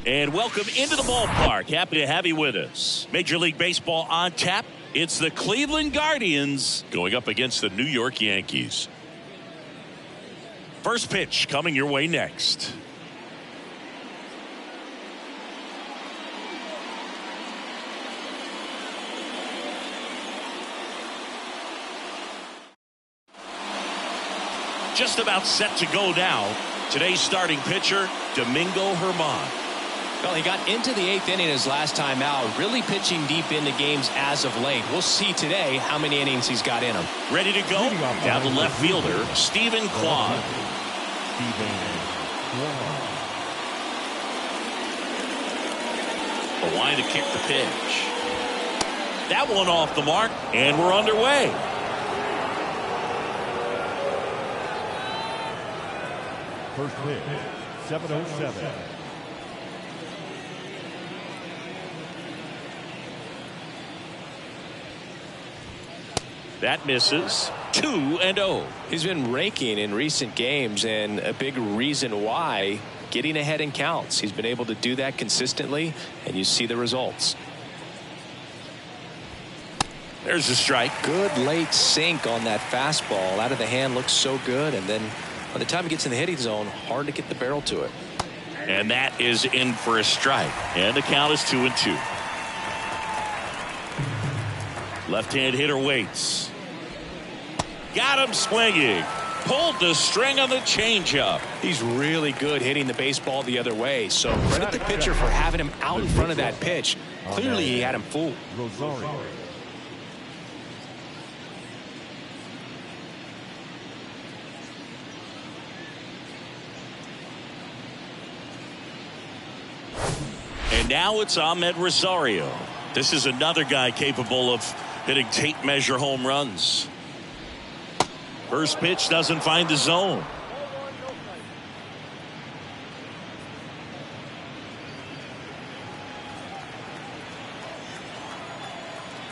And welcome into the ballpark. Happy to have you with us. Major League Baseball on tap. It's the Cleveland Guardians going up against the New York Yankees. First pitch coming your way next. Just about set to go now. Today's starting pitcher, Domingo Germán. Well, he got into the 8th inning his last time out, really pitching deep into games as of late. We'll see today how many innings he's got in him. Ready to go? Now the left fielder, Stephen Kwan. A line to kick the pitch. That one off the mark, and we're underway. First pitch, 7:07. That misses. 2-0. He's been raking in recent games, and a big reason why, getting ahead in counts. He's been able to do that consistently, and you see the results. There's a strike. Good late sink on that fastball. Out of the hand, looks so good, and then by the time he gets in the hitting zone, hard to get the barrel to it. And that is in for a strike. And the count is 2-2. Left-hand hitter waits. Got him swinging. Pulled the string on the changeup. He's really good hitting the baseball the other way. So credit the pitcher for having him out in front of that pitch. Clearly he had him fooled. Rosario. And now it's Ahmed Rosario. This is another guy capable of hitting tape measure home runs. First pitch doesn't find the zone.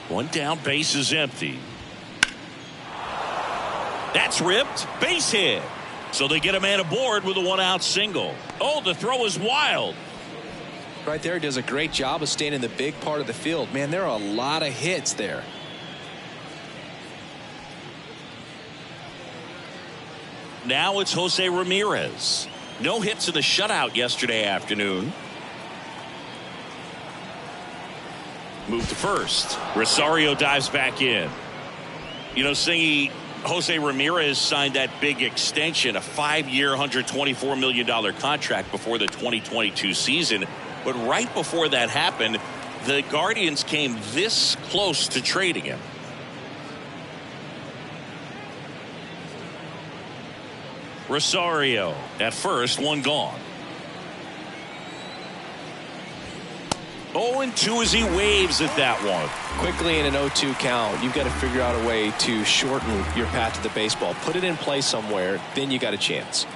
One down, base is empty. That's ripped. Base hit. So they get a man aboard with a one-out single. Oh, the throw is wild. Right there, does a great job of staying in the big part of the field. Man, there are a lot of hits there. Now it's Jose Ramirez. No hits in the shutout yesterday afternoon. Move to first. Rosario dives back in. You know, Singy, Jose Ramirez signed that big extension, a 5-year, $124 million contract before the 2022 season. But right before that happened, the Guardians came this close to trading him. Rosario at first, one gone. 0-2 as he waves at that one. Quickly in an 0-2 count, you've got to figure out a way to shorten your path to the baseball. Put it in play somewhere, then you got a chance.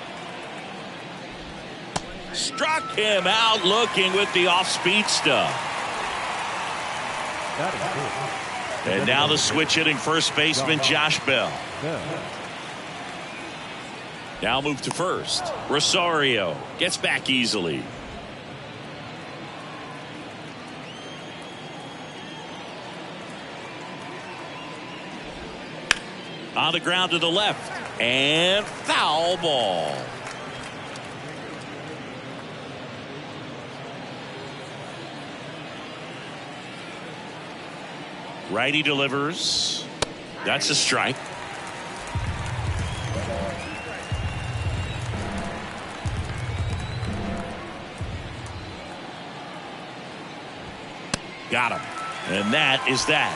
Struck him out looking with the off-speed stuff. And now the switch hitting first baseman Josh Bell. Now move to first. Rosario gets back easily. On the ground to the left. And foul ball. Righty delivers. That's a strike. Got him. And that is that.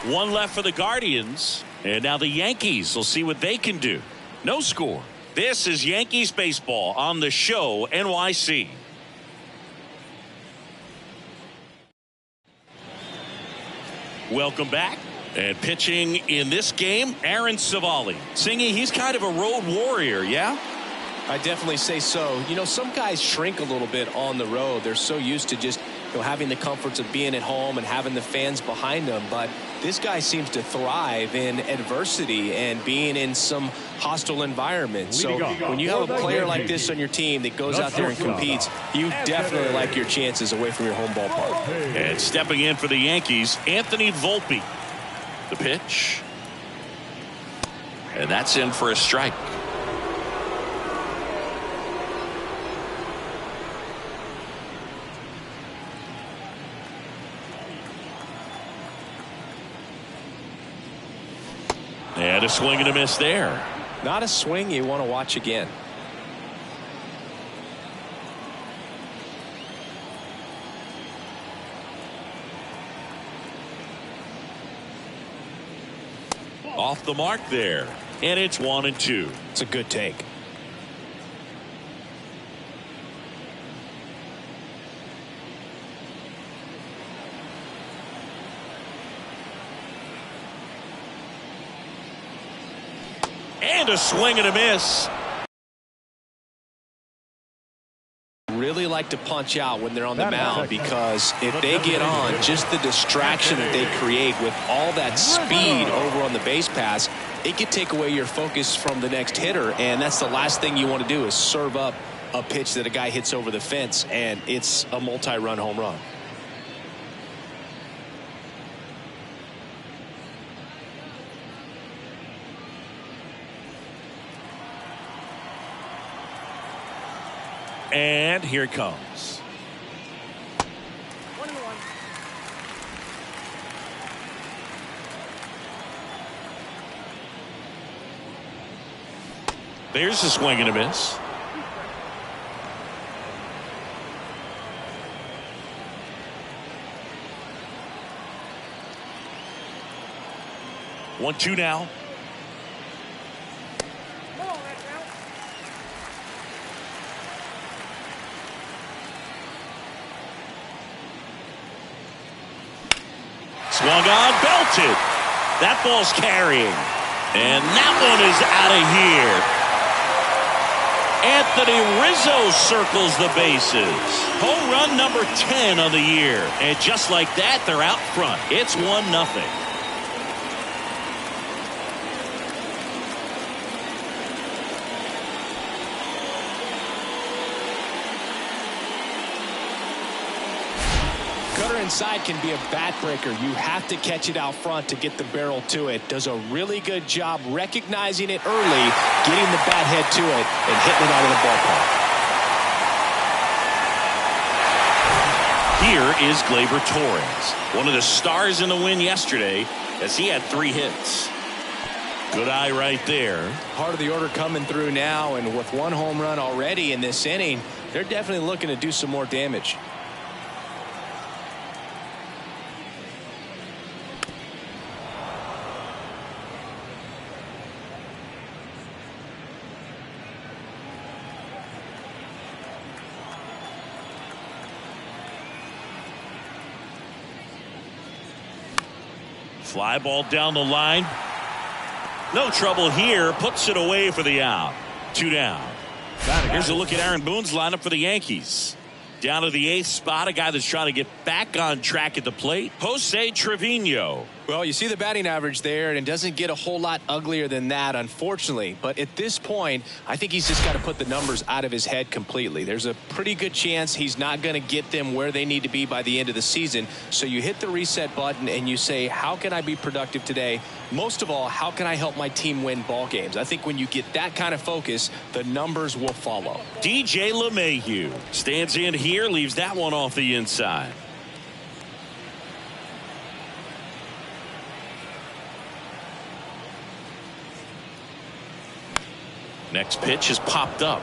One left for the Guardians. And now the Yankees will see what they can do. No score. This is Yankees baseball on the show NYC. Welcome back. And pitching in this game, Aaron Civale. Singy, he's kind of a road warrior, yeah? I definitely say so. You know, some guys shrink a little bit on the road. They're so used to just, you know, having the comforts of being at home and having the fans behind them. But This guy seems to thrive in adversity and being in some hostile environments. So when you have a player like this on your team that goes out there and competes, you definitely like your chances away from your home ballpark. And stepping in for the Yankees, Anthony Volpe. The pitch. And that's in for a strike. And a swing and a miss there. Not a swing you want to watch again. Off the mark there. And it's 1-2. It's a good take. And a swing and a miss. Really like to punch out when they're on the mound, because if they get on, just the distraction that they create with all that speed over on the base pass, it could take away your focus from the next hitter, and that's the last thing you want to do is serve up a pitch that a guy hits over the fence, and it's a multi-run home run. And here it comes. There's a swing and a miss. One, two now. Swung on, belted. That ball's carrying. And that one is out of here. Anthony Rizzo circles the bases. Home run number 10 on the year. And just like that, they're out front. It's 1-0. Inside can be a bat breaker. You have to catch it out front to get the barrel to it. Does a really good job recognizing it early, getting the bat head to it, and hitting it out of the ballpark. Here is Gleyber Torres, one of the stars in the win yesterday, as he had 3 hits. Good eye right there. Part of the order coming through now, and with 1 home run already in this inning, they're definitely looking to do some more damage. Fly ball down the line. No trouble here. Puts it away for the out. 2 down. Here's a look at Aaron Boone's lineup for the Yankees. Down to the 8th spot, a guy that's trying to get back on track at the plate, Jose Trevino. Well, you see the batting average there, and it doesn't get a whole lot uglier than that, unfortunately. But at this point, I think he's just got to put the numbers out of his head completely. There's a pretty good chance he's not going to get them where they need to be by the end of the season. So you hit the reset button and you say, how can I be productive today? Most of all, how can I help my team win ball games? I think when you get that kind of focus, the numbers will follow. DJ LeMahieu stands in here, leaves that one off the inside. Next pitch is popped up.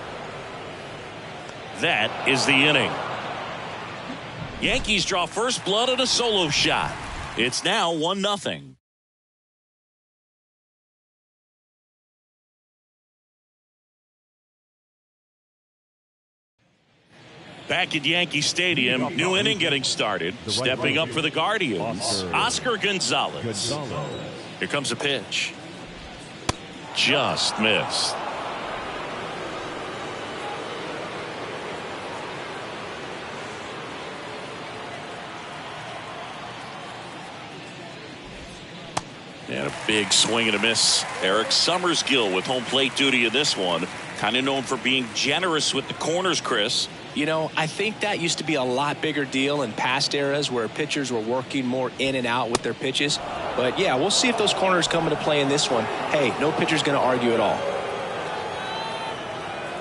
That is the inning. Yankees draw first blood on a solo shot. It's now 1-0. Back at Yankee Stadium, new inning getting started. Stepping up for the Guardians, Oscar Gonzalez. Here comes a pitch. Just missed. And a big swing and a miss. Eric Summersgill with home plate duty in this one. Kind of known for being generous with the corners, Chris. You know, I think that used to be a lot bigger deal in past eras where pitchers were working more in and out with their pitches. But, yeah, we'll see if those corners come into play in this one. Hey, no pitcher's going to argue at all.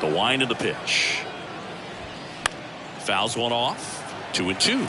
The wind of the pitch. Fouls one off. 2-2.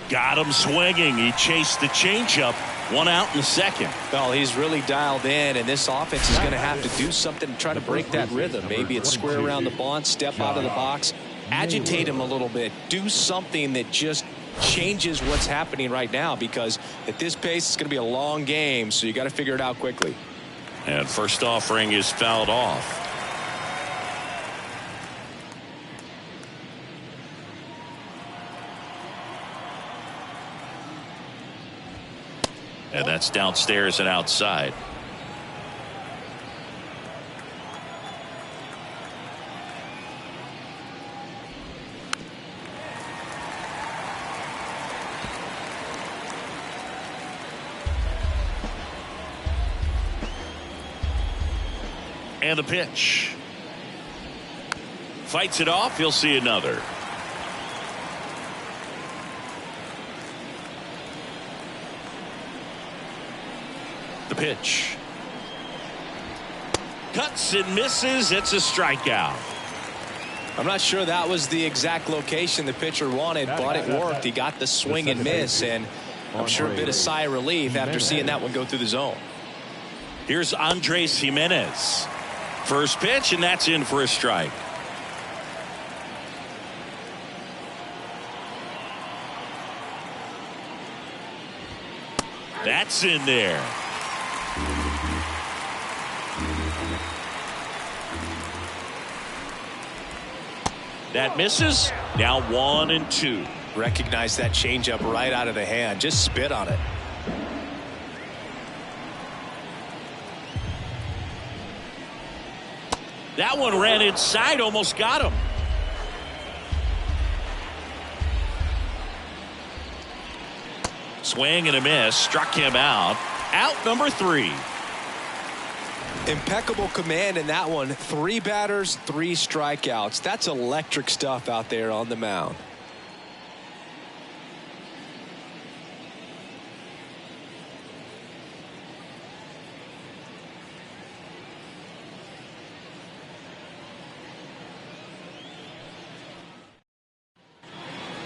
Got him swinging. He chased the changeup. One out in the second. Well, he's really dialed in, and this offense is going to have to do something to try to break that rhythm. Maybe it's square around the bunt, step out of the box, agitate him a little bit, do something that just changes what's happening right now, because at this pace it's going to be a long game, so you got to figure it out quickly. And first offering is fouled off. And that's downstairs and outside. And the pitch. Fights it off. He'll see another. The pitch. Cuts and misses. It's a strikeout. I'm not sure that was the exact location the pitcher wanted, but it worked. He got the swing and miss, and I'm sure a bit of sigh of relief after seeing that one go through the zone. Here's Andres Jimenez. First pitch, and that's in for a strike. That's in there. That misses. Now 1-2. Recognize that changeup right out of the hand. Just spit on it. That one ran inside, almost got him. Swing and a miss, struck him out. Out number 3. Impeccable command in that one. 3 batters, 3 strikeouts. That's electric stuff out there on the mound.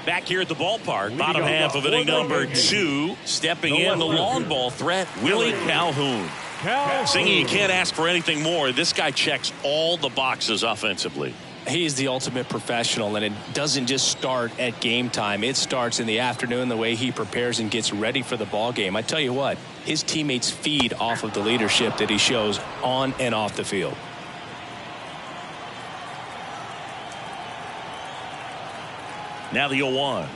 Back here at the ballpark, bottom half of inning number 2, stepping in the long ball threat, Willie Calhoun. Singy, you can't ask for anything more. This guy checks all the boxes offensively. He's the ultimate professional, and it doesn't just start at game time. It starts in the afternoon, the way he prepares and gets ready for the ball game. I tell you what, his teammates feed off of the leadership that he shows on and off the field. Now the 0-1.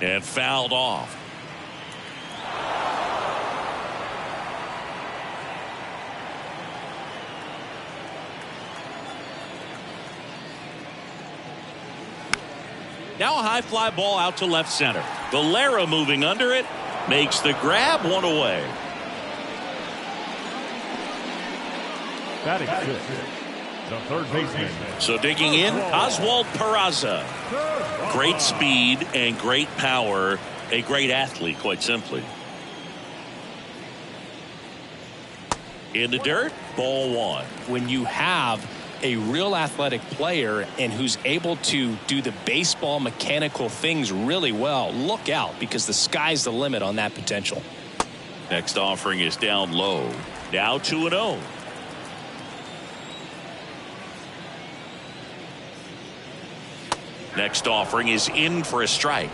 And fouled off. Now a high fly ball out to left center. Valera moving under it. Makes the grab, 1 away. Batting 6. The third baseman. So digging in, Oswald Peraza. Great speed and great power. A great athlete, quite simply. In the dirt, ball 1. When you have a real athletic player and who's able to do the baseball mechanical things really well, look out, because the sky's the limit on that potential. Next offering is down low. Now 2-0. Next offering is in for a strike.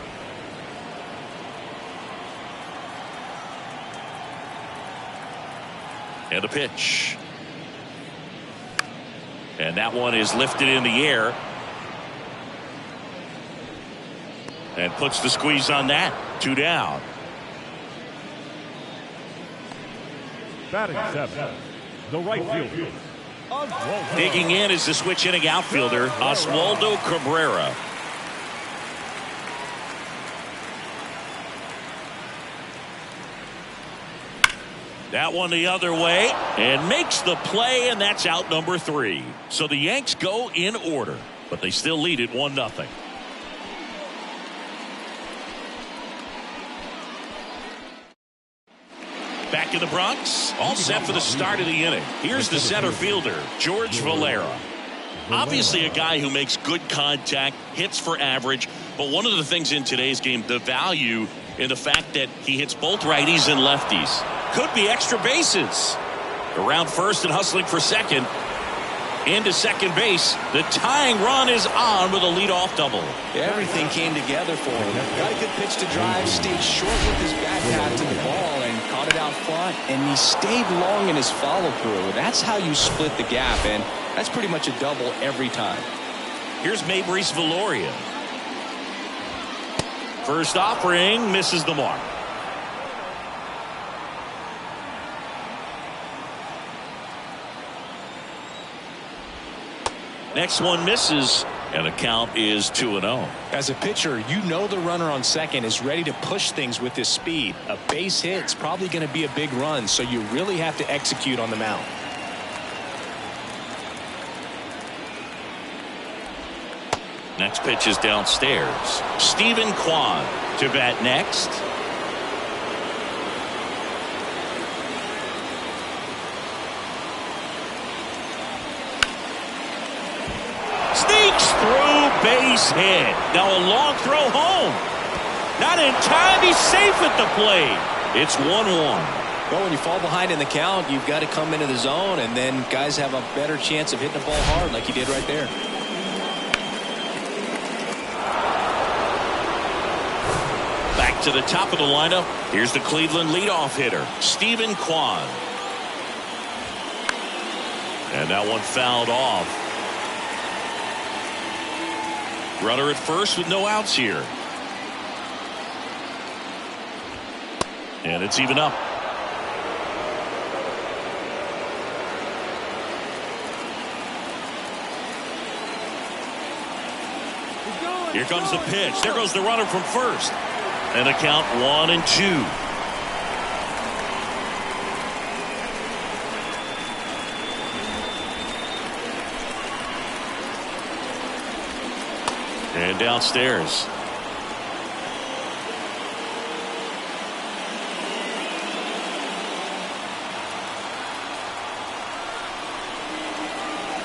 And a pitch. And that one is lifted in the air. And puts the squeeze on that. 2 down. Batting 7. The right fielder, Digging in is the switch hitting outfielder, Oswaldo Cabrera. That one the other way and makes the play, and that's out number 3. So the Yanks go in order, but they still lead it 1-0. Back in the Bronx, all set for the start of the inning. Here's the center fielder, George Valera. Obviously a guy who makes good contact, hits for average, but one of the things in today's game, the value in the fact that he hits both righties and lefties. Could be extra bases. Around first and hustling for second. Into second base. The tying run is on with a leadoff double. Everything came together for him. Got a good pitch to drive, stayed short with his back half to the ball and caught it out front, and he stayed long in his follow through. That's how you split the gap, and that's pretty much a double every time. Here's Mabrice Viloria. First offering misses the mark. Next one misses, and the count is 2-0. As a pitcher, you know the runner on second is ready to push things with his speed. A base hit's probably going to be a big run, so you really have to execute on the mound. Next pitch is downstairs. Stephen Kwan to bat next. Sneaks through, base hit. Now a long throw home. Not in time. He's safe at the plate. It's 1-1. Well, when you fall behind in the count, you've got to come into the zone, and then guys have a better chance of hitting the ball hard like he did right there. Back to the top of the lineup. Here's the Cleveland leadoff hitter, Stephen Kwan. And that one fouled off. Runner at first with no outs here. And it's even up. Here comes the pitch. There goes the runner from first. And the count 1-2. And downstairs.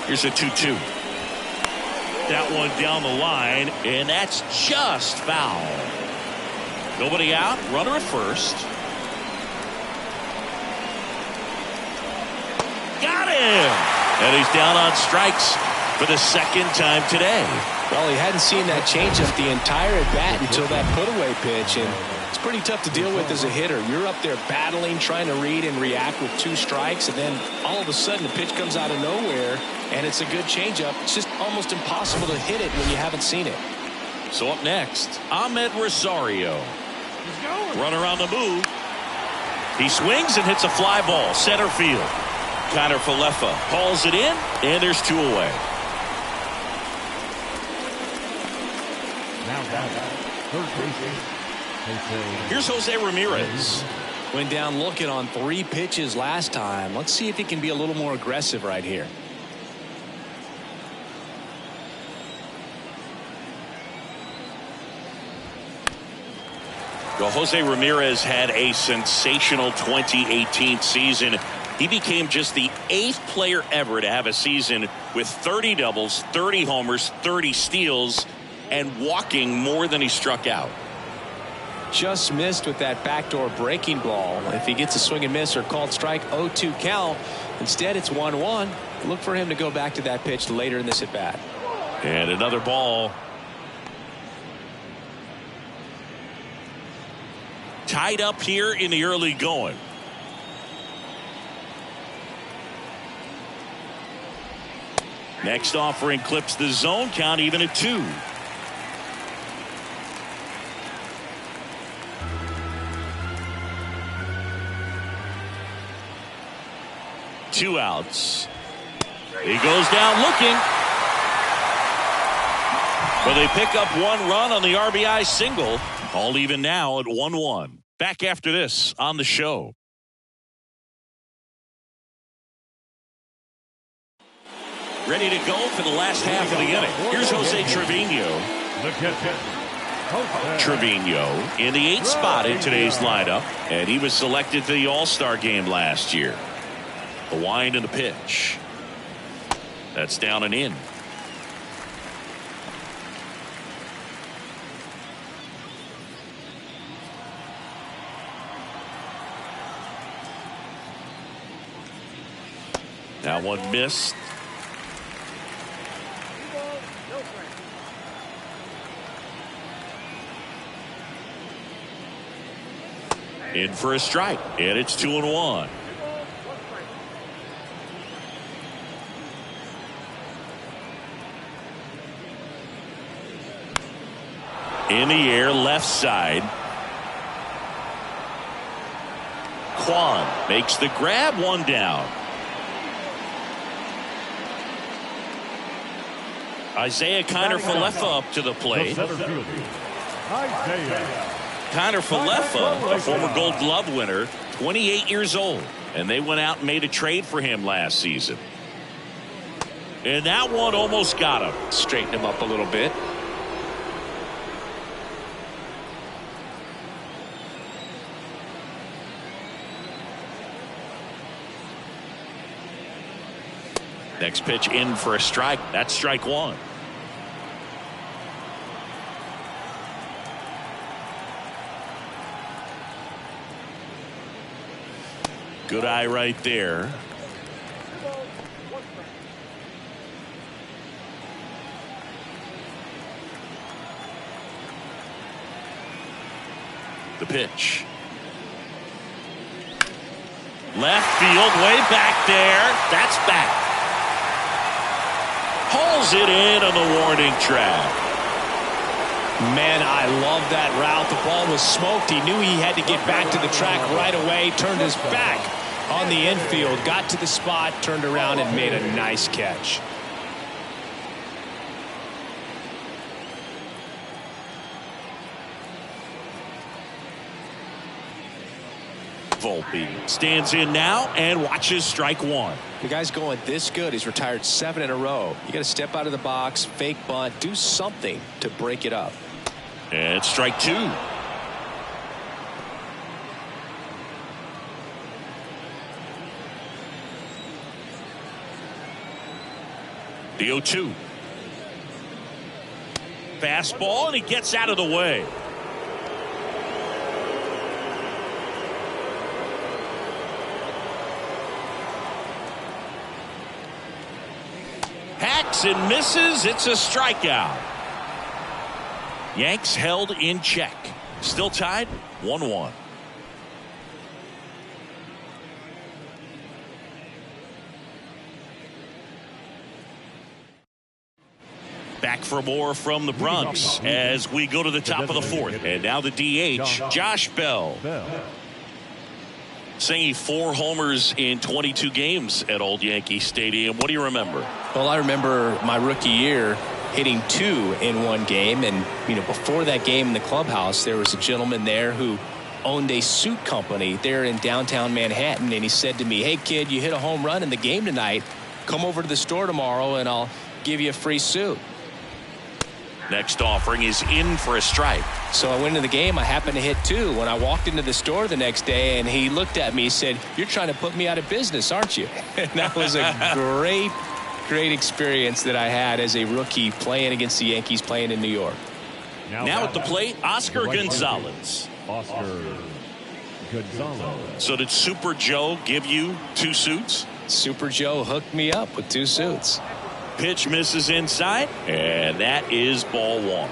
Here's a 2-2. That one down the line, and that's just foul. Nobody out, runner at first. Got him! And he's down on strikes for the second time today. Well, he hadn't seen that changeup the entire at bat until that put-away pitch, and it's pretty tough to deal with as a hitter. You're up there battling, trying to read and react with 2 strikes, and then all of a sudden the pitch comes out of nowhere, and it's a good changeup. It's just almost impossible to hit it when you haven't seen it. So up next, Ahmed Rosario. Runner on the move. He swings and hits a fly ball, center field. Connor Falefa hauls it in, and there's 2 away. Here's Jose Ramirez. Went down looking on 3 pitches last time. Let's see if he can be a little more aggressive right here. Well, Jose Ramirez had a sensational 2018 season. He became just the 8th player ever to have a season with 30 doubles, 30 homers, 30 steals, and walking more than he struck out. Just missed with that backdoor breaking ball. If he gets a swing and miss or called strike, 0-2 count. Instead, it's 1-1. Look for him to go back to that pitch later in this at bat. And another ball. Tied up here in the early going. Next offering clips the zone count even at 2. Two outs. He goes down looking. But they pick up one run on the RBI single. All even now at 1-1. Back after this on the show. Ready to go for the last half of the inning. Here's Jose Trevino. Trevino in the 8th spot in today's lineup, and he was selected for the All-Star game last year. The wind and the pitch. That's down and in. Now one missed. In for a strike, and it's 2-1. In the air, left side. Kwan makes the grab, one down. Isaiah Kiner-Falefa up to the plate. Kiner-Falefa, a former Gold Glove winner, 28 years old, and they went out and made a trade for him last season. And that one almost got him. Straighten him up a little bit. Next pitch in for a strike. That's strike one. Good eye right there. The pitch. Left field, way back there. That's back. Hauls it in on the warning track. Man, I love that route. The ball was smoked. He knew he had to get back to the track right away. Turned his back on the infield. Got to the spot, turned around, and made a nice catch. Volpe stands in now and watches strike one. The guy's going this good. He's retired 7 in a row. You got to step out of the box, fake bunt, do something to break it up. And strike two. The 0-2. Fastball, and he gets out of the way. Hacks and misses. It's a strikeout. Yanks held in check. Still tied 1-1. Back for more from the Bronx as we go to the top of the 4th. And now the DH, Josh Bell. Singing 4 homers in 22 games at Old Yankee Stadium. What do you remember? Well, I remember my rookie year hitting 2 in one game. And, you know, before that game in the clubhouse, there was a gentleman there who owned a suit company there in downtown Manhattan. And he said to me, "Hey, kid, you hit a home run in the game tonight. Come over to the store tomorrow and I'll give you a free suit." Next offering is in for a strike. So I went into the game. I happened to hit 2. When I walked into the store the next day, and he looked at me, he said, "You're trying to put me out of business, aren't you?" And that was a great experience that I had as a rookie playing against the Yankees, playing in New York. Now at the plate, Oscar Gonzalez. So did Super Joe give you 2 suits? Super Joe hooked me up with 2 suits. Pitch misses inside, and that is ball 1.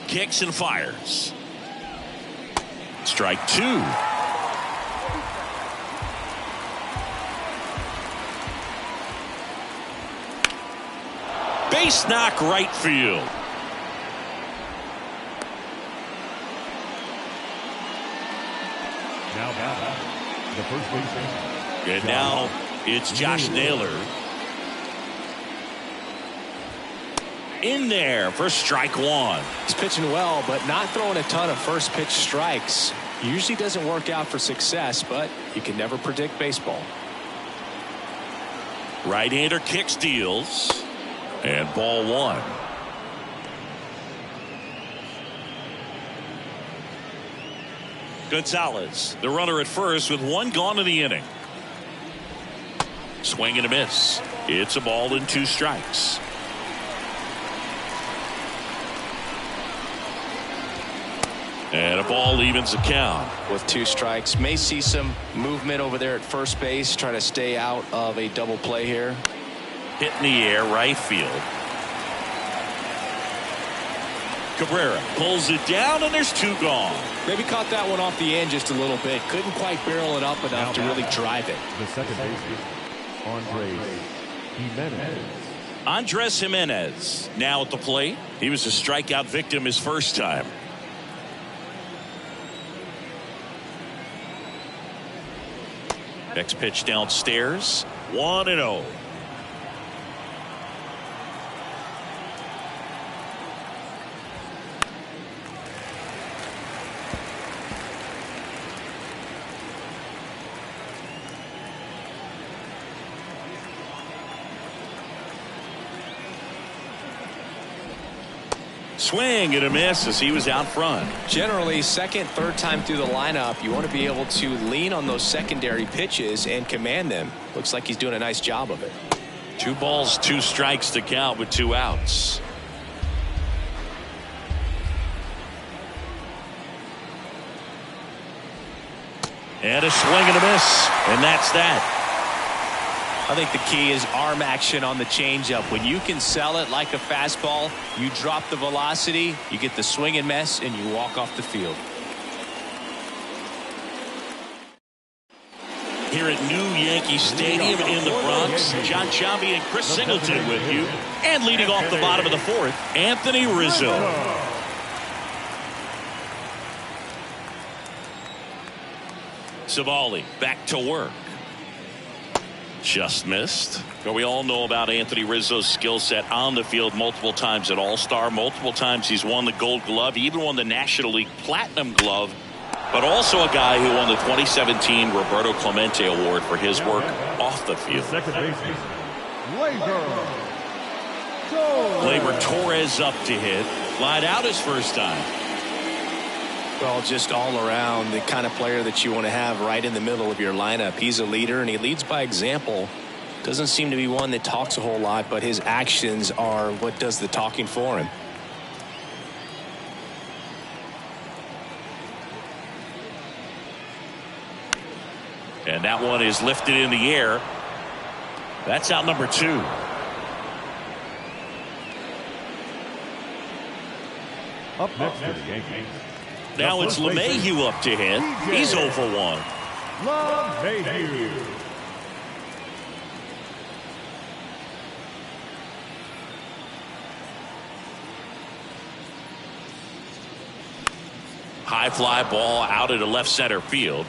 Kicks and fires. Strike 2. Base knock right field. the first baseman. And now it's Josh Naylor. In there for strike one. He's pitching well, but not throwing a ton of first pitch strikes. Usually doesn't work out for success, but you can never predict baseball. Right-hander kick steals. And ball one. Gonzalez, the runner at first with one gone in the inning. Swing and a miss. It's a ball and 2 strikes. And a ball evens the count. With 2 strikes, may see some movement over there at first base, trying to stay out of a double play here. Hit in the air, right field. Cabrera pulls it down, and there's 2 gone. Maybe caught that one off the end just a little bit. Couldn't quite barrel it up enough to really drive it. The second baseman, Andres Jimenez now at the plate. He was a strikeout victim his first time. Next pitch downstairs. 1-0. Swing and a miss as he was out front. Generally, second, third time through the lineup, you want to be able to lean on those secondary pitches and command them. Looks like he's doing a nice job of it. 2 balls, 2 strikes to count with 2 outs. And a swing and a miss, and that's that. I think the key is arm action on the changeup. When you can sell it like a fastball, you drop the velocity, you get the swing and miss, and you walk off the field. Here at New Yankee Stadium in the Bronx, John Chambi and Chris Singleton with you. And leading off the bottom of the 4th, Anthony Rizzo. Savali back to work. Just missed. But we all know about Anthony Rizzo's skill set on the field. Multiple times at All-Star. Multiple times he's won the Gold Glove. He even won the National League Platinum Glove. But also a guy who won the 2017 Roberto Clemente Award for his work off the field. Second baseman, Gleyber Torres up to hit. Flied out his first time. Well, just all around the kind of player that you want to have right in the middle of your lineup. He's a leader, and he leads by example. Doesn't seem to be one that talks a whole lot, but his actions are what does the talking for him. And that one is lifted in the air. That's out number 2. Up next for the Yankees. Now it's LeMahieu up to hit. He's 0 for 1. LeMahieu. High fly ball out into left center field.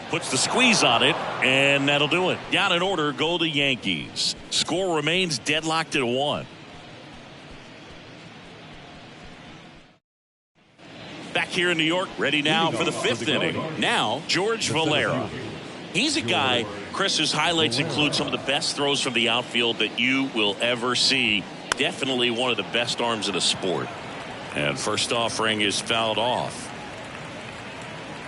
Puts the squeeze on it, and that'll do it. Down in order go the Yankees. Score remains deadlocked at 1. Back here in New York, ready now for the 5th inning. Now, George Valera. He's a guy, Chris's highlights include some of the best throws from the outfield that you will ever see. Definitely one of the best arms in the sport. And first offering is fouled off.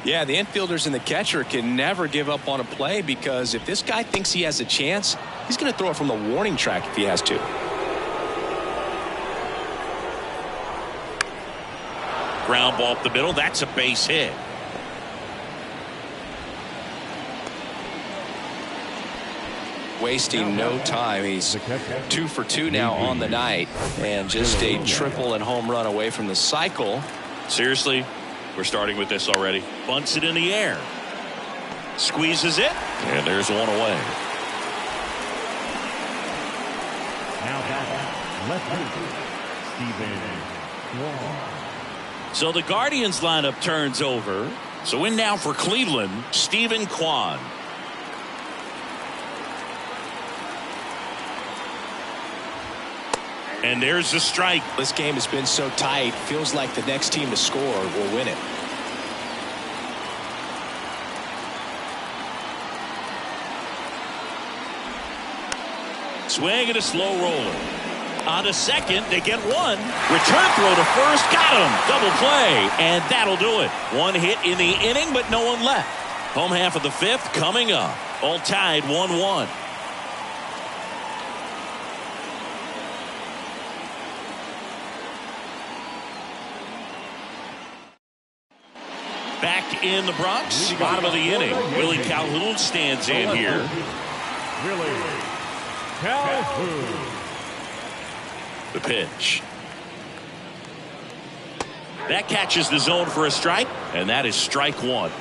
Yeah, the infielders and the catcher can never give up on a play, because if this guy thinks he has a chance, he's going to throw it from the warning track if he has to. Ground ball up the middle. That's a base hit. Wasting no time. He's 2 for 2 now on the night, and just a triple and home run away from the cycle. Seriously, we're starting with this already. Bunts it in the air. Squeezes it, and there's one away. Now back, left fielder, Steven Wong. So the Guardians lineup turns over. So in now for Cleveland, Stephen Kwan. And there's the strike. This game has been so tight. Feels like the next team to score will win it. Swing and a slow roller. On to second, they get one. Return throw to first, got him. Double play, and that'll do it. One hit in the inning, but no one left. Home half of the fifth coming up. All tied 1-1. Back in the Bronx, bottom of the inning. Willie Calhoun stands in here. Willie Calhoun. The pitch. That catches the zone for a strike, and that is strike one.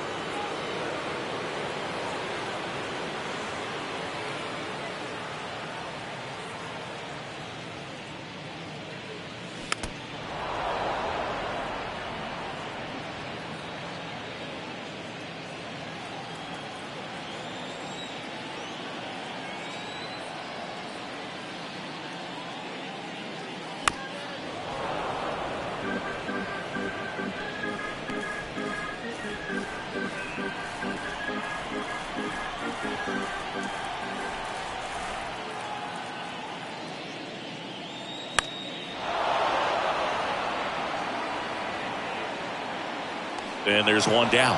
And there's one down.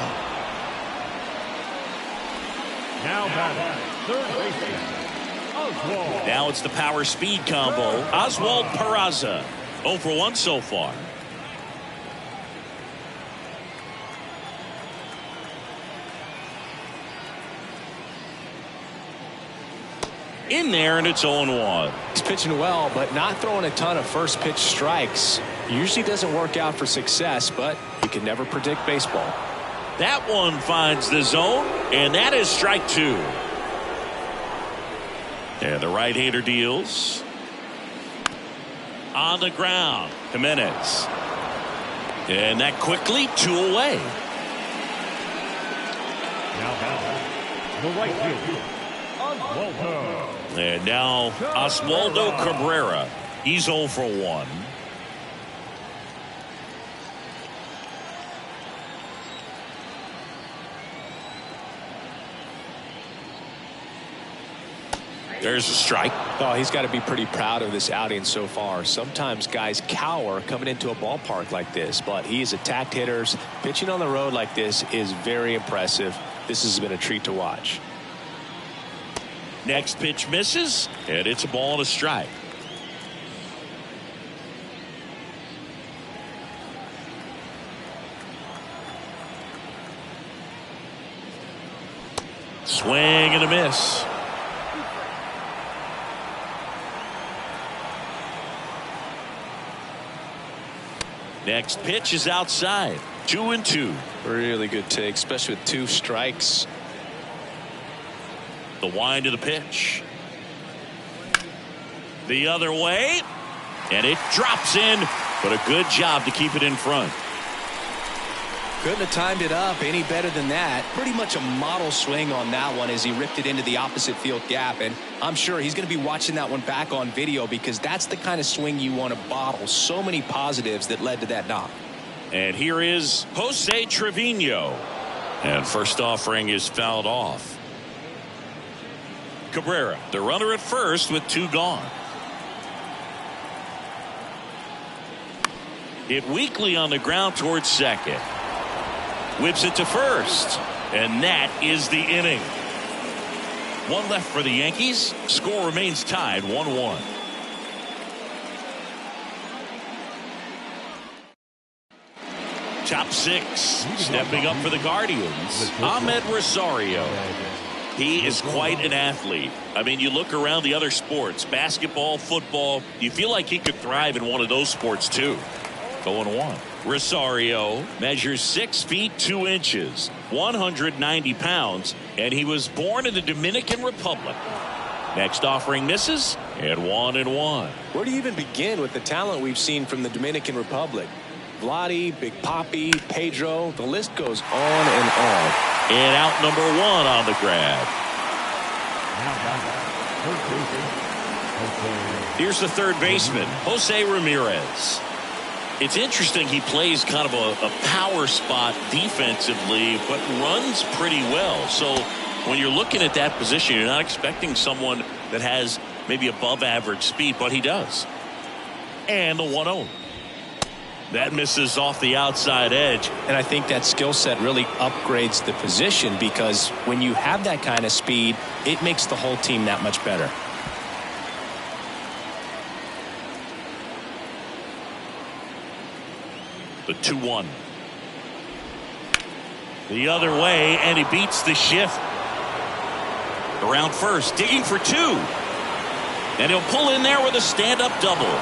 Now batting, third baseman, Oswald. Now it's the power speed combo. Oswald Peraza. 0 for 1 so far. In there, and it's 0-1. He's pitching well, but not throwing a ton of first pitch strikes. Usually doesn't work out for success, but you can never predict baseball. That one finds the zone, and that is strike two. And the right-hander deals. On the ground, Jimenez. And that quickly, 2 away. Now batting, the right fielder, Oswaldo. And now Oswaldo Cabrera. He's 0 for 1. There's a strike. Oh, he's got to be pretty proud of this outing so far. Sometimes guys cower coming into a ballpark like this, but he's attacked hitters. Pitching on the road like this is very impressive. This has been a treat to watch. Next pitch misses, and it's a ball and a strike. Swing and a miss. Next pitch is outside. 2-2. Really good take, especially with 2 strikes. The wind of the pitch. The other way. And it drops in. But a good job to keep it in front. Couldn't have timed it up any better than that. Pretty much a model swing on that one as he ripped it into the opposite field gap. And I'm sure he's going to be watching that one back on video because that's the kind of swing you want to bottle. So many positives that led to that knock. And here is Jose Trevino. And first offering is fouled off. Cabrera, the runner at first with 2 gone. Hit weakly on the ground towards second. Whips it to first. And that is the inning. 1 left for the Yankees. Score remains tied 1-1. Top 6. Stepping up for the Guardians. Ahmed Rosario. He is quite an athlete. I mean, you look around the other sports, basketball, football, you feel like he could thrive in one of those sports too. 0-1. Rosario measures 6 feet 2 inches, 190 pounds, and he was born in the Dominican Republic. Next offering misses, and 1-1. Where do you even begin with the talent we've seen from the Dominican Republic? Vladdy, Big Papi, Pedro. The list goes on and on. And out number 1 on the grab. Here's the third baseman, Jose Ramirez. It's interesting, he plays kind of a power spot defensively, but runs pretty well. So when you're looking at that position, you're not expecting someone that has maybe above average speed, but he does. And the 1-0. That misses off the outside edge. And I think that skill set really upgrades the position, because when you have that kind of speed, it makes the whole team that much better. The 2-1. The other way, and he beats the shift. Around first, digging for 2. And he'll pull in there with a stand-up double.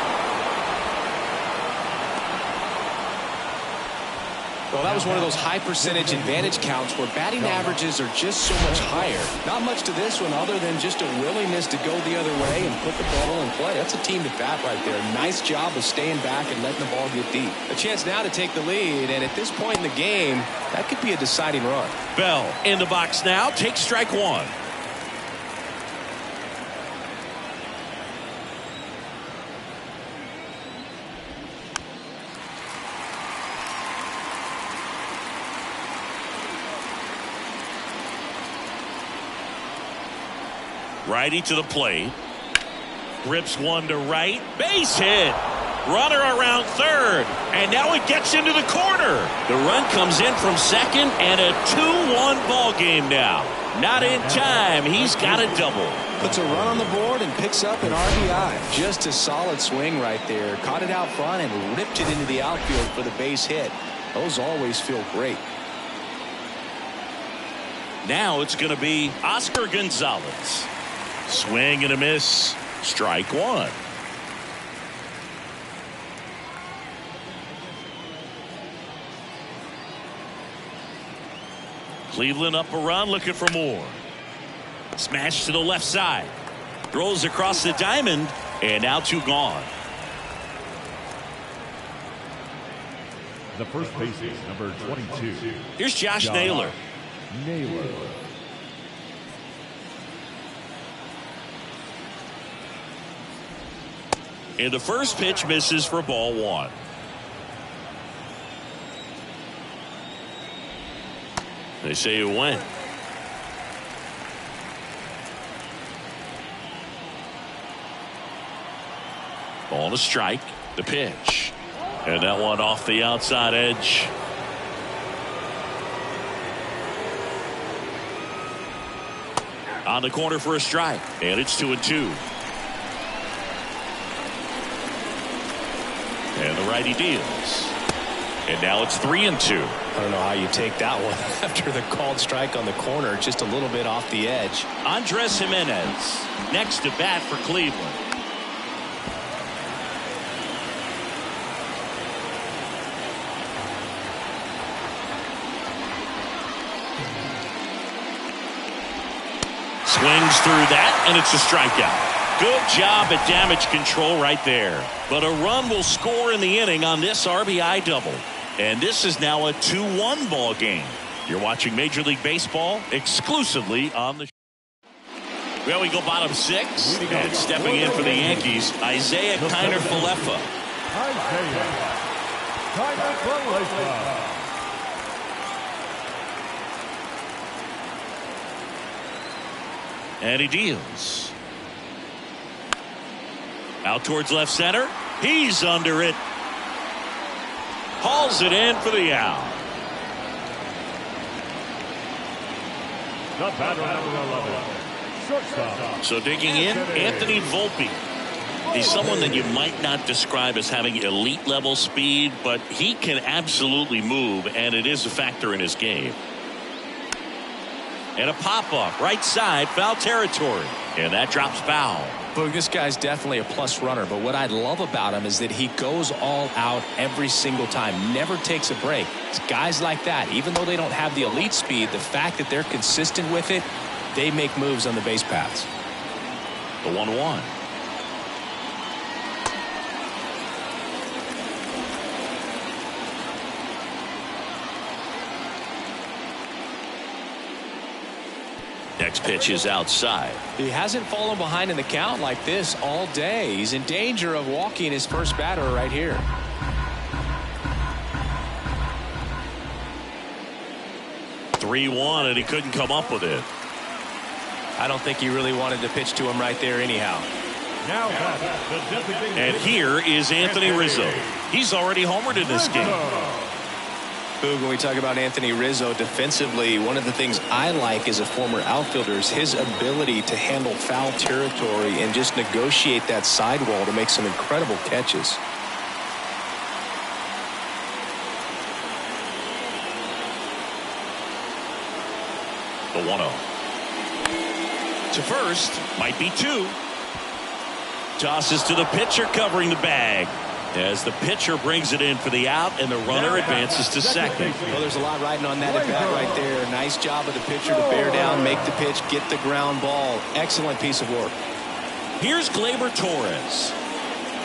Well, that was one of those high percentage advantage counts where batting averages are just so much higher. Not much to this one other than just a willingness to go the other way and put the ball in play. That's a team to bat right there. Nice job of staying back and letting the ball get deep. A chance now to take the lead, and at this point in the game, that could be a deciding run. Bell in the box now, takes strike 1. Righty to the plate. Rips one to right. Base hit. Runner around third. And now it gets into the corner. The run comes in from second, and a 2-1 ball game now. Not in time. He's got a double. Puts a run on the board and picks up an RBI. Just a solid swing right there. Caught it out front and ripped it into the outfield for the base hit. Those always feel great. Now it's going to be Oscar Gonzalez. Swing and a miss. Strike 1. Cleveland up a run, looking for more. Smash to the left side. Throws across the diamond, and now 2 gone. The first baseman, number 22. Here's Josh Naylor. And the first pitch misses for ball 1. They say it went. Ball to strike. The pitch. And that one off the outside edge. On the corner for a strike. And it's 2-2. And the righty deals. And now it's 3-2. I don't know how you take that one after the called strike on the corner, just a little bit off the edge. Andres Jimenez next to bat for Cleveland. Swings through that, and it's a strikeout. Good job at damage control right there. But a run will score in the inning on this RBI double. And this is now a 2-1 ball game. You're watching Major League Baseball exclusively on the. Well, we go bottom 6. And stepping in for the Yankees, Isaiah Kiner-Falefa. And he deals. Out towards left center. He's under it. Hauls it in for the out. The batter, number 11. Shortstop. So digging in, Anthony Volpe. He's someone that you might not describe as having elite level speed, but he can absolutely move, and it is a factor in his game. And a pop-up, right side, foul territory. And that drops foul. Boog, this guy's definitely a plus runner, but what I love about him is that he goes all out every single time, never takes a break. It's guys like that, even though they don't have the elite speed, the fact that they're consistent with it, they make moves on the base paths. The 1-1. Next pitch is outside. He hasn't fallen behind in the count like this all day. He's in danger of walking his first batter right here. (3-1), and he couldn't come up with it. I don't think he really wanted to pitch to him right there anyhow. Now the designated And here is Anthony Rizzo. He's already homered in this game. Boog, when we talk about Anthony Rizzo defensively, one of the things I like as a former outfielder is his ability to handle foul territory and just negotiate that sidewall to make some incredible catches. The 1-0. To first, might be 2. Tosses to the pitcher covering the bag. As the pitcher brings it in for the out, and the runner advances to second. Well, there's a lot riding on that at bat right there. Nice job of the pitcher to bear down, make the pitch, get the ground ball. Excellent piece of work. Here's Gleyber Torres.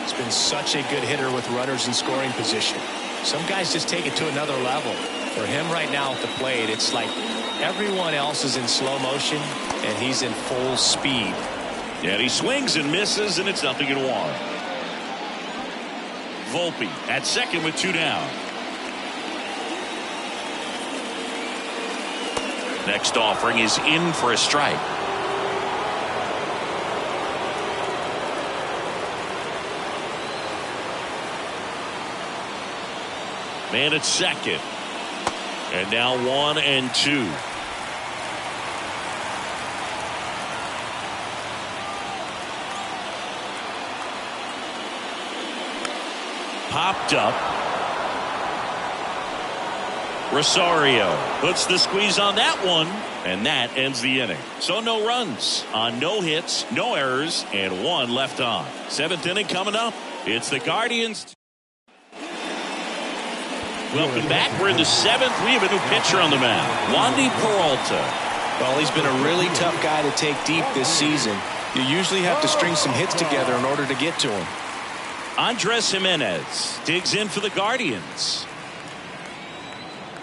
He's been such a good hitter with runners in scoring position. Some guys just take it to another level. For him right now at the plate, it's like everyone else is in slow motion, and he's in full speed. And he swings and misses, and it's 0-1. Volpe at second with 2 down. Next offering is in for a strike. Man at second. And now 1-2. Popped up. Rosario puts the squeeze on that one, and that ends the inning. So no runs on no hits, no errors, and 1 left on. 7th inning coming up. It's the Guardians. Welcome back. We're in the 7th. We have a new pitcher on the mound, Wandy Peralta. Well, he's been a really tough guy to take deep this season. You usually have to string some hits together in order to get to him. Andres Jimenez digs in for the Guardians.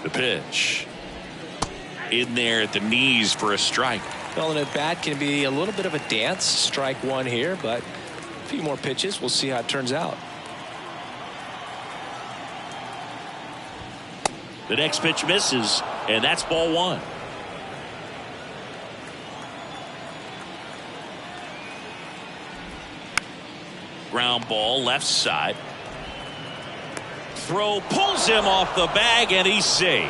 The pitch. In there at the knees for a strike. Well, an at bat can be a little bit of a dance. Strike 1 here, but a few more pitches. We'll see how it turns out. The next pitch misses, and that's ball 1. Ground ball left side. Throw pulls him off the bag, and he's safe.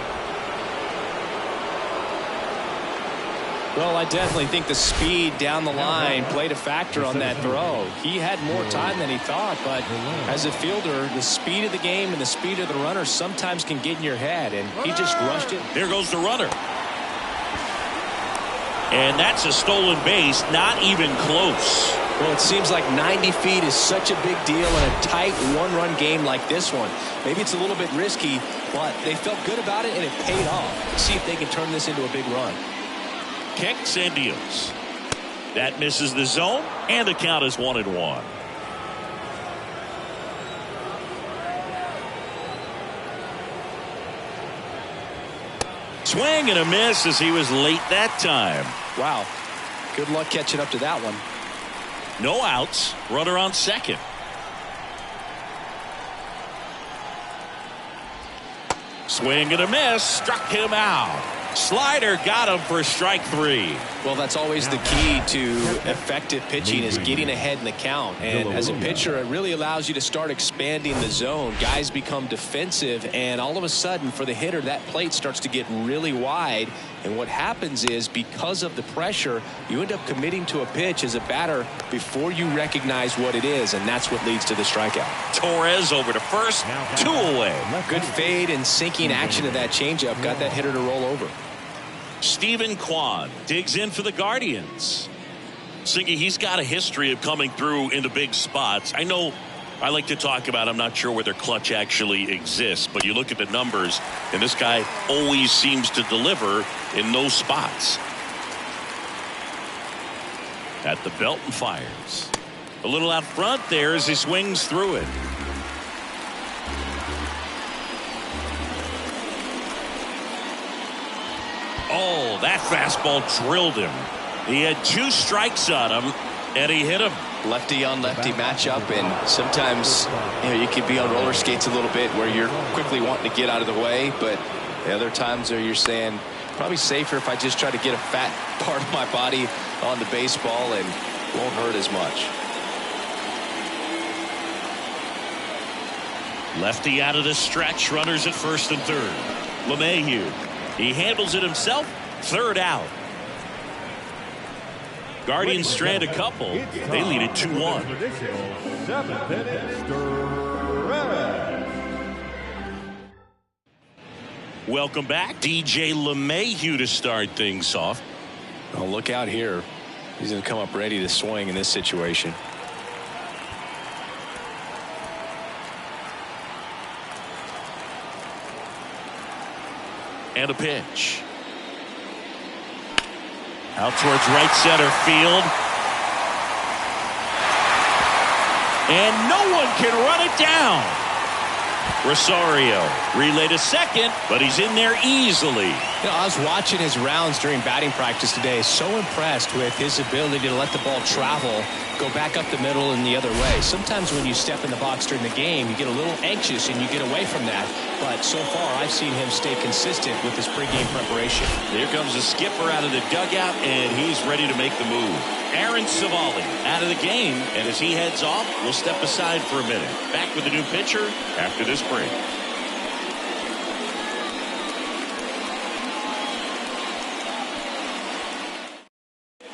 Well, I definitely think the speed down the line played a factor on that throw. He had more time than he thought, but as a fielder, the speed of the game and the speed of the runner sometimes can get in your head, and he just rushed it. Here goes the runner. And that's a stolen base, not even close. Well, it seems like 90 feet is such a big deal in a tight one-run game like this one. Maybe it's a little bit risky, but they felt good about it, and it paid off. Let's see if they can turn this into a big run. Kicks and deals. That misses the zone, and the count is 1-1. Swing and a miss as he was late that time. Wow. Good luck catching up to that one. No outs. Runner on second. Swing and a miss. Struck him out. Slider got him for strike 3. Well, that's always the key to effective pitching, is getting ahead in the count. And as a pitcher, it really allows you to start expanding the zone. Guys become defensive, and all of a sudden, for the hitter, that plate starts to get really wide. And what happens is, because of the pressure, you end up committing to a pitch as a batter before you recognize what it is, and that's what leads to the strikeout. Torres over to first, 2 away. Good fade and sinking action of that changeup got that hitter to roll over. Steven Kwan digs in for the Guardians. Singy, he's got a history of coming through into big spots. I know I like to talk about, I'm not sure whether clutch actually exists, but you look at the numbers, and this guy always seems to deliver in those spots. At the belt and fires. A little out front there as he swings through it. Oh, that fastball drilled him. He had 2 strikes on him, and he hit him. Lefty on lefty matchup, and sometimes you can be on roller skates a little bit where you're quickly wanting to get out of the way, but the other times where you're saying probably safer if I just try to get a fat part of my body on the baseball and won't hurt as much. Lefty out of the stretch, runners at first and third. LeMahieu, he handles it himself, 3rd out. Guardians strand a couple. They lead it 2-1. Welcome back. DJ LeMahieu to start things off. Oh, look out here. He's going to come up ready to swing in this situation. And a pitch. Out towards right center field. And no one can run it down. Rosario relay to second, but he's in there easily. I was watching his rounds during batting practice today. So impressed with his ability to let the ball travel, go back up the middle and the other way. Sometimes when you step in the box during the game, you get a little anxious and you get away from that. But so far, I've seen him stay consistent with his pregame preparation. Here comes the skipper out of the dugout, and he's ready to make the move. Aaron Civale out of the game, and as he heads off, we'll step aside for a minute. Back with the new pitcher after this break.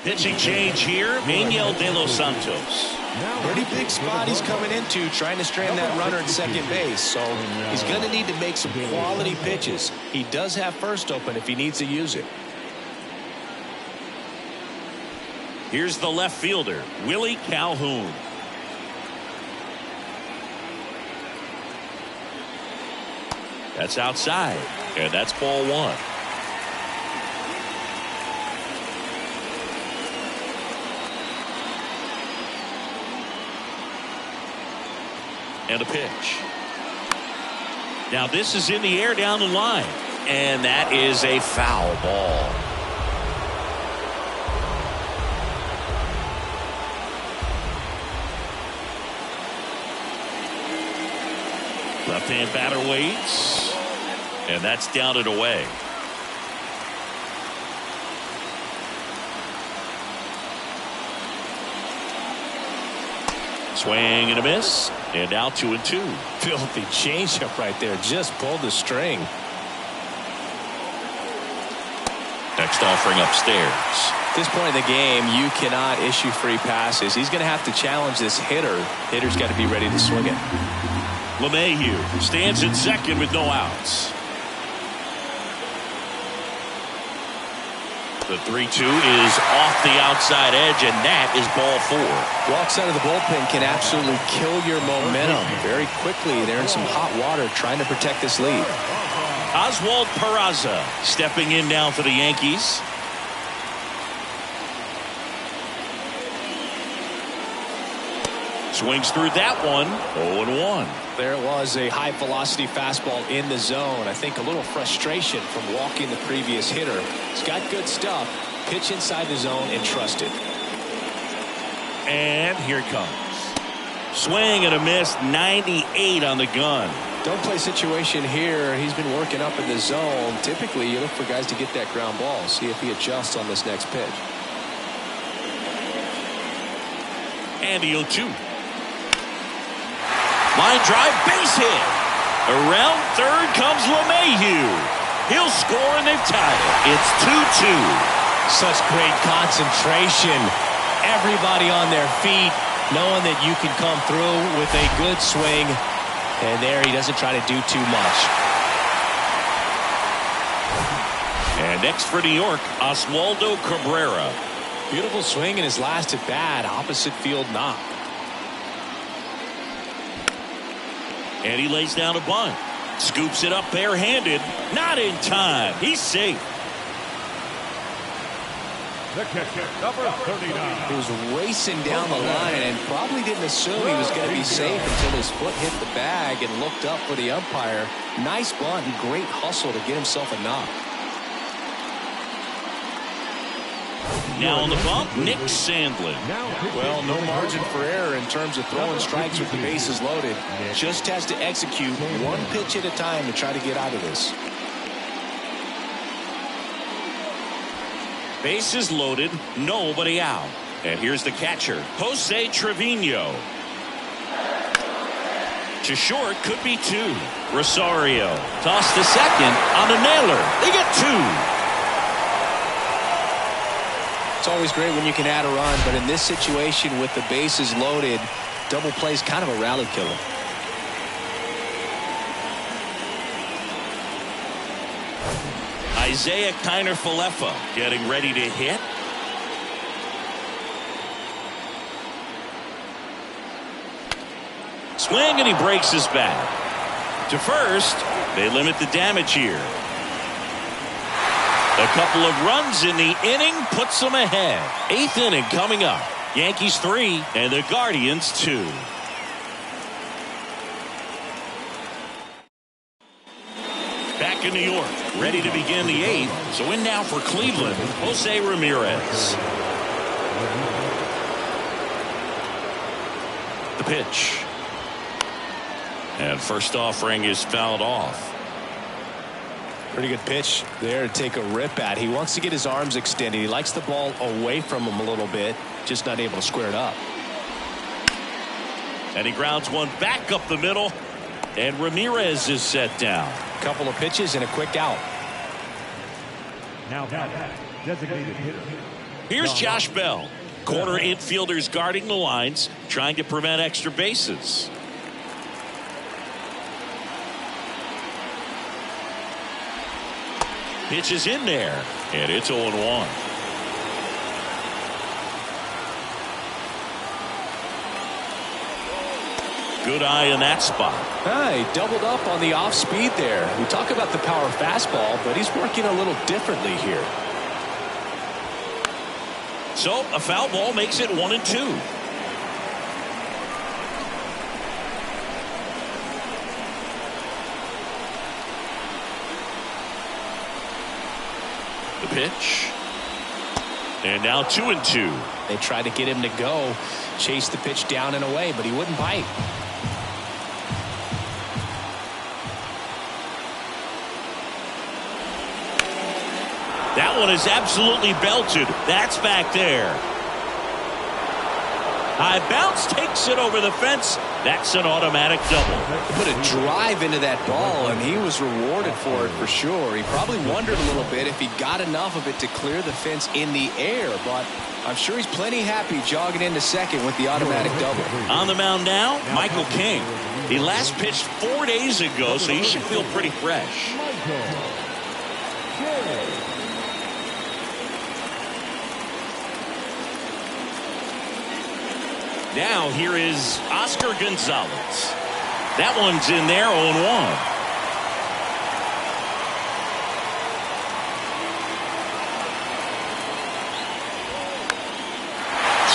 Pitching change here, Manuel de los Santos. Pretty big spot he's coming into, trying to strand that runner at second base. So he's going to need to make some quality pitches. He does have first open if he needs to use it. Here's the left fielder, Willie Calhoun. That's outside, and that's ball 1. And a pitch. Now this is in the air down the line, and that is a foul ball. Left-hand batter waits, and that's down and away. Swing and a miss, and now 2-2. Filthy changeup right there, just pulled the string. Next offering upstairs. At this point in the game, you cannot issue free passes. He's going to have to challenge this hitter. Hitter's got to be ready to swing it. LeMahieu stands at second with no outs. The 3-2 is off the outside edge, and that is ball 4. Walks out of the bullpen can absolutely kill your momentum very quickly. They're in some hot water trying to protect this lead. Oswald Peraza stepping in now for the Yankees. Swings through that one. 0-1. There it was, a high velocity fastball in the zone. I think a little frustration from walking the previous hitter. He's got good stuff. Pitch inside the zone and trust it. And here it comes. Swing and a miss. 98 on the gun. Don't play situation here. He's been working up in the zone. Typically you look for guys to get that ground ball. See if he adjusts on this next pitch. And the 0-2. Line drive, base hit. Around third comes LeMahieu. He'll score and they've tied it. It's 2-2. Such great concentration. Everybody on their feet, knowing that you can come through with a good swing. And there he doesn't try to do too much. And next for New York, Oswaldo Cabrera. Beautiful swing in his last at bat. Opposite field knock. And he lays down a bunt. Scoops it up barehanded. Not in time. He's safe. The catcher, number 39. He was racing down the line and probably didn't assume he was going to be safe until his foot hit the bag and looked up for the umpire. Nice bunt and great hustle to get himself a knock. Now on the bump, Nick Sandlin. Well, no margin for error in terms of throwing strikes with the bases loaded. Just has to execute one pitch at a time to try to get out of this. Bases loaded, nobody out. And here's the catcher, Jose Trevino. To short, could be two. Rosario tossed to second on a nailer. They get two. It's always great when you can add a run, but in this situation with the bases loaded, double play is kind of a rally killer. Isaiah Kiner-Falefa getting ready to hit. Swing, and he breaks his bat. To first, they limit the damage here. A couple of runs in the inning puts them ahead. 8th inning coming up. Yankees 3 and the Guardians 2. Back in New York, ready to begin the 8th. So in now for Cleveland, Jose Ramirez. The pitch. And first offering is fouled off. Pretty good pitch there to take a rip at. He wants to get his arms extended. He likes the ball away from him a little bit, just not able to square it up. And he grounds one back up the middle, and Ramirez is set down. Couple of pitches and a quick out. Now designated hitter. Here's Josh Bell. Corner infielders guarding the lines, trying to prevent extra bases. Pitch is in there, and it's 0-1. Good eye in that spot. He doubled up on the off speed there. We talk about the power fastball, but he's working a little differently here. So a foul ball makes it 1-2. The pitch. And now 2-2. They tried to get him to go, chase the pitch down and away, but he wouldn't bite. That one is absolutely belted. That's back there. High bounce takes it over the fence. That's an automatic double. Put a drive into that ball, and he was rewarded for it for sure. He probably wondered a little bit if he got enough of it to clear the fence in the air, but I'm sure he's plenty happy jogging into second with the automatic double. On the mound now, Michael King. He last pitched 4 days ago, so he should feel pretty fresh. Now here is Oscar Gonzalez. That one's in there, 0-1.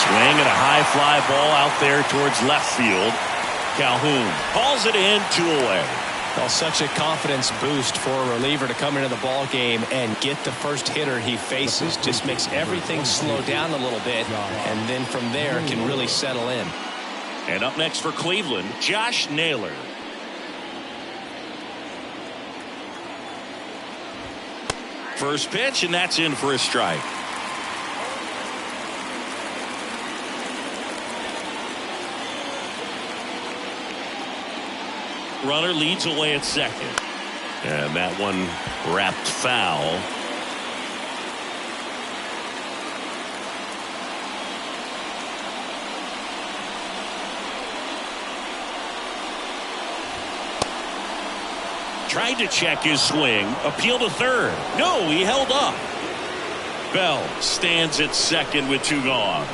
Swing and a high fly ball out there towards left field. Calhoun calls it in, 2 away. Well, such a confidence boost for a reliever to come into the ball game and get the first hitter he faces. Just makes everything slow down a little bit, and then from there can really settle in. And up next for Cleveland, Josh Naylor. First pitch, and that's in for a strike. Runner leads away at second. And that one wrapped foul. Tried to check his swing. Appeal to third. No, he held up. Bell stands at second with 2 gone.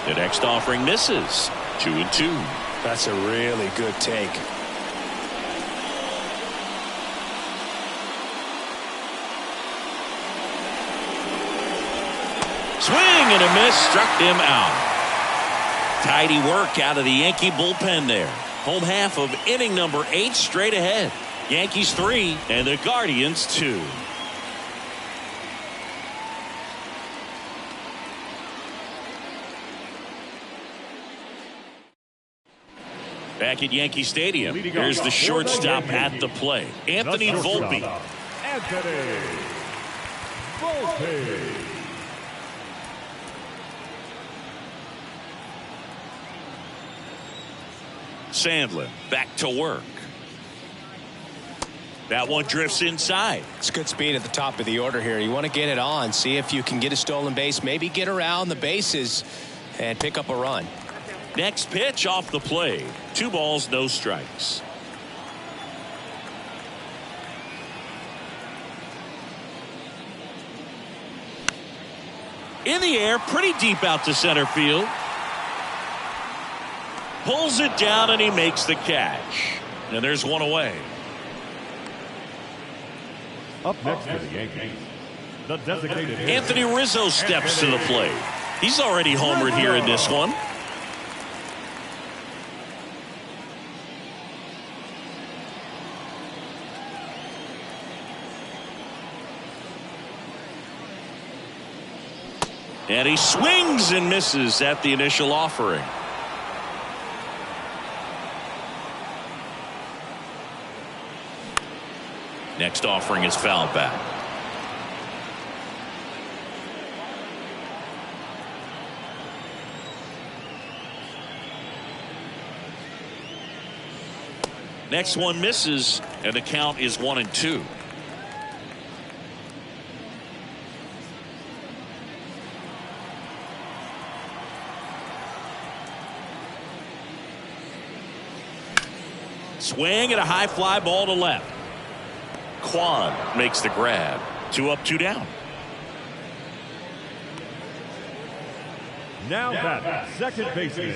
The next offering misses. 2-2. That's a really good take. Swing and a miss, struck him out. Tidy work out of the Yankee bullpen there. Home half of inning number 8 straight ahead. Yankees 3 and the Guardians 2. Back at Yankee Stadium, here's the shortstop at the plate, Anthony Volpe. Anthony Volpe. Sandlin back to work. That one drifts inside. It's good speed at the top of the order here. You want to get it on, see if you can get a stolen base, maybe get around the bases and pick up a run. Next pitch off the plate. 2 balls, no strikes. In the air, pretty deep out to center field. Pulls it down and he makes the catch. And there's one away. Up next for the Yankees, the designated hitter, Anthony Rizzo steps to the plate. He's already homered here in this one. And he swings and misses at the initial offering. Next offering is fouled back. Next one misses, and the count is 1-2. Swing and a high fly ball to left. Kwan makes the grab. 2 up, 2 down. now that second baseman.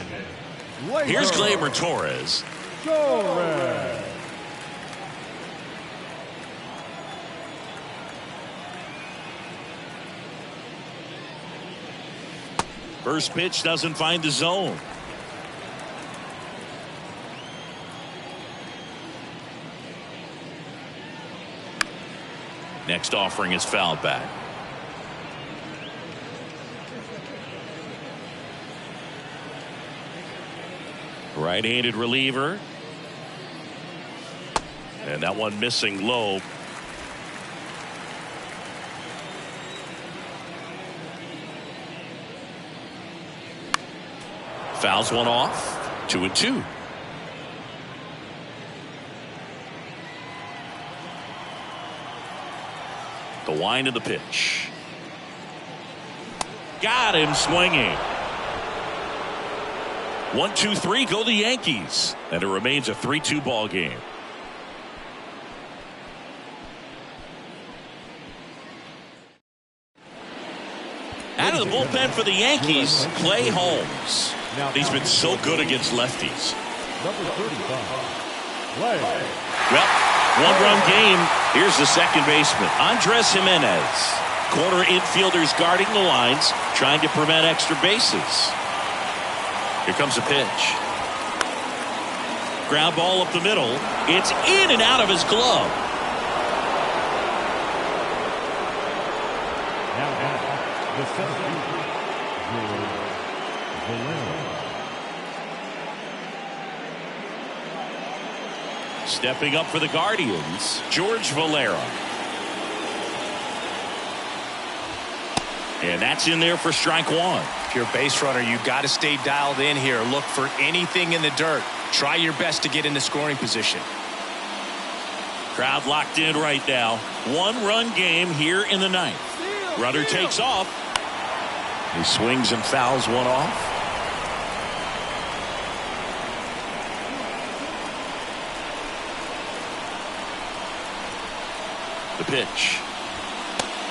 Here's Gleyber Torres. Torres. First pitch doesn't find the zone. Next offering is fouled back. Right-handed reliever. And that one missing low. Fouls one off. 2-2. The wind of the pitch. Got him swinging. 1-2-3 go the Yankees, and it remains a 3-2 ball game. Out of the bullpen for the Yankees, Clay Holmes. He's been so good against lefties. Number 35. Clay. Well, one-run game. Here's the second baseman, Andres Jimenez. Corner infielders guarding the lines, trying to prevent extra bases. Here comes a pitch. Ground ball up the middle. It's in and out of his glove. Now at the center field, Stepping up for the Guardians, George Valera. And that's in there for strike one. If you're a base runner, you got to stay dialed in here. Look for anything in the dirt. Try your best to get into scoring position. Crowd locked in right now. One-run game here in the ninth. Runner takes off. He swings and fouls one off. The pitch.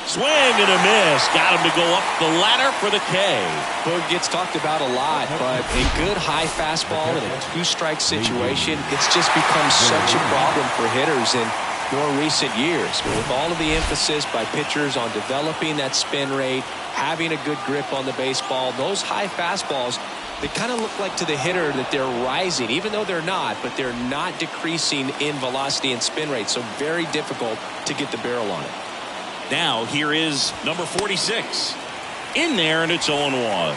Swing and a miss. Got him to go up the ladder for the K. Boog gets talked about a lot, but a good high fastball in a two-strike situation, it's just become such a problem for hitters in more recent years. With all of the emphasis by pitchers on developing that spin rate, having a good grip on the baseball, those high fastballs, they kind of look like to the hitter that they're rising, even though they're not, but they're not decreasing in velocity and spin rate, so very difficult to get the barrel on it. Now here is number 46 in there, and it's 0-1.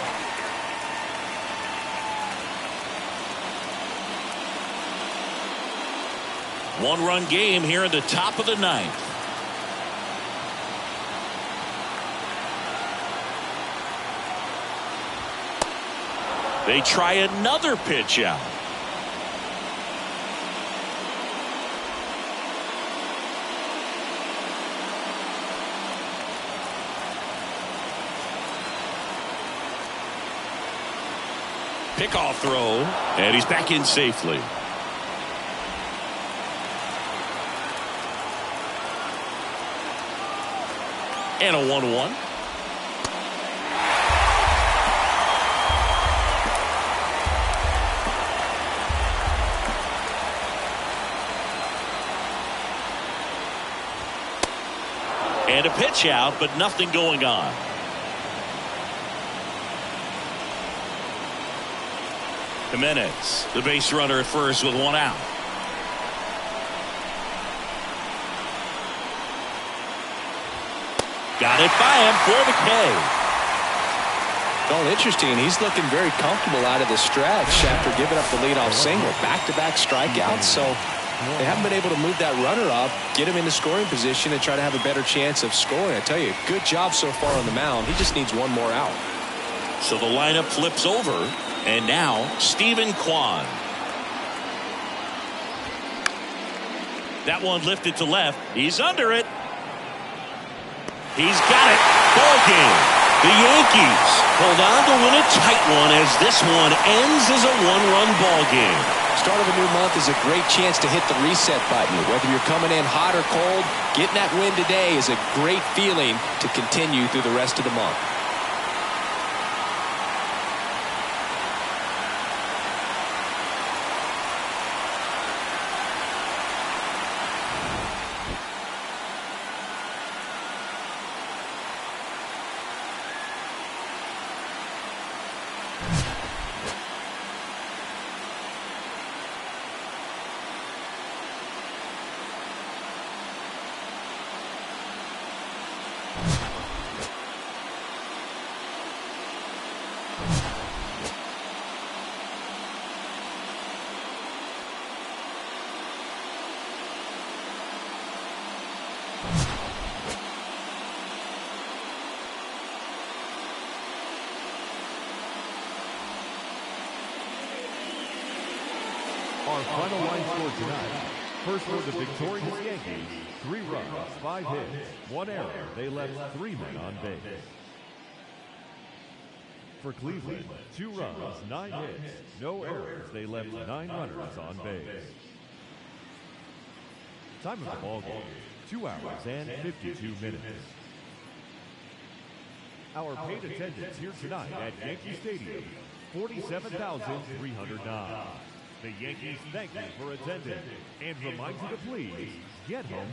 One-run game here in the top of the ninth. They try another pitch out. Pickoff throw, and he's back in safely. And a 1-1. And a pitch out, but nothing going on. Jimenez, the base runner at first with one out. Got it by him for the K. Well, interesting. He's looking very comfortable out of the stretch after giving up the leadoff single. Back-to-back strikeouts, so they haven't been able to move that runner up, get him in the scoring position, and try to have a better chance of scoring. I tell you, good job so far on the mound. He just needs one more out. So the lineup flips over, and now Steven Kwan. That one lifted to left. He's under it. He's got it. Ball game. The Yankees hold on to win a tight one as this one ends as a one-run ball game. Start of a new month is a great chance to hit the reset button. Whether you're coming in hot or cold, getting that win today is a great feeling to continue through the rest of the month. Our final line score tonight. First for the victorious Yankees, 3 runs, 5 hits, 1 error. They left 3 men on base. For Cleveland, 2 runs, 9 hits, no errors. They left 9 runners on base. Time of the ball game, 2 hours and 52 minutes. Our paid attendance here tonight at Yankee Stadium, 47,309. The Yankees thank you for attending and remind you to please get home